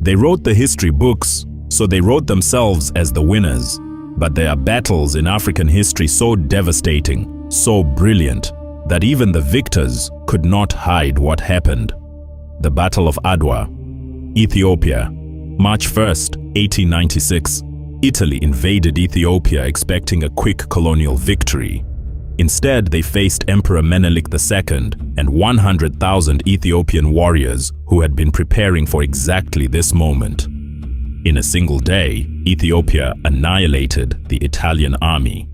They wrote the history books, so they wrote themselves as the winners. But there are battles in African history so devastating, so brilliant, that even the victors could not hide what happened. The Battle of Adwa, Ethiopia, March 1st, 1896. Italy invaded Ethiopia expecting a quick colonial victory. Instead, they faced Emperor Menelik II and 100,000 Ethiopian warriors who had been preparing for exactly this moment. In a single day, Ethiopia annihilated the Italian army.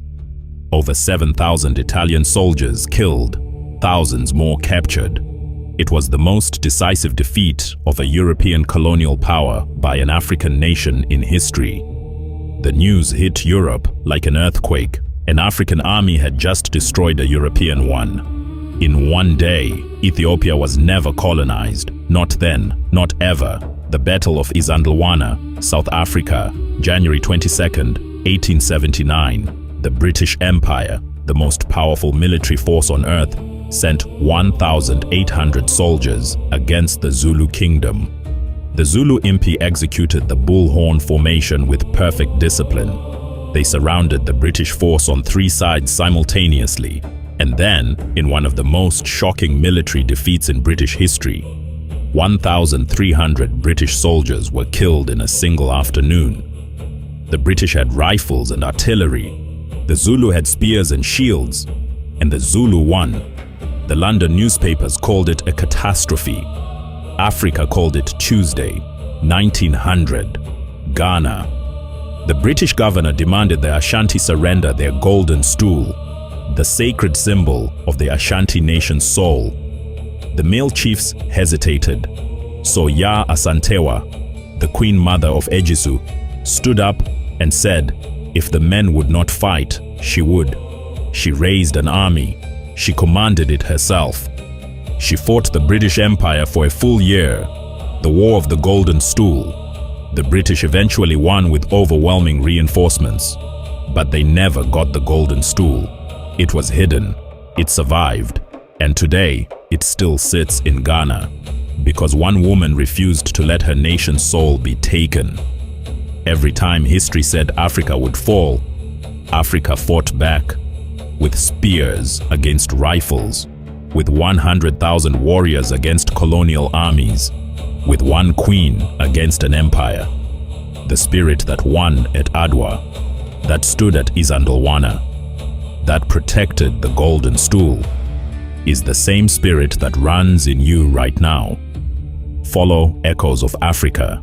Over 7,000 Italian soldiers killed, thousands more captured. It was the most decisive defeat of a European colonial power by an African nation in history. The news hit Europe like an earthquake. An African army had just destroyed a European one. In one day, Ethiopia was never colonized. Not then, not ever. The Battle of Isandlwana, South Africa, January 22nd, 1879. The British Empire, the most powerful military force on earth, sent 1,800 soldiers against the Zulu kingdom. The Zulu Impi executed the bullhorn formation with perfect discipline. They surrounded the British force on 3 sides simultaneously, and then, in one of the most shocking military defeats in British history, 1,300 British soldiers were killed in a single afternoon. The British had rifles and artillery. The Zulu had spears and shields, and the Zulu won. The London newspapers called it a catastrophe. Africa called it Tuesday, 1900. Ghana. The British governor demanded the Ashanti surrender their golden stool, the sacred symbol of the Ashanti nation's soul. The male chiefs hesitated. So Ya Asantewa, the queen mother of Ejisu, stood up and said if the men would not fight, she would. She raised an army. She commanded it herself. She fought the British Empire for a full year, the War of the Golden Stool. The British eventually won with overwhelming reinforcements, but they never got the Golden Stool. It was hidden, it survived, and today it still sits in Ghana because one woman refused to let her nation's soul be taken. Every time history said Africa would fall, Africa fought back with spears against rifles, with 100,000 warriors against colonial armies, with one queen against an empire. The spirit that won at Adwa, that stood at Isandlwana, that protected the Golden Stool, is the same spirit that runs in you right now. Follow Echoes of Africa.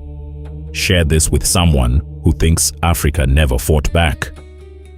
Share this with someone who thinks Africa never fought back.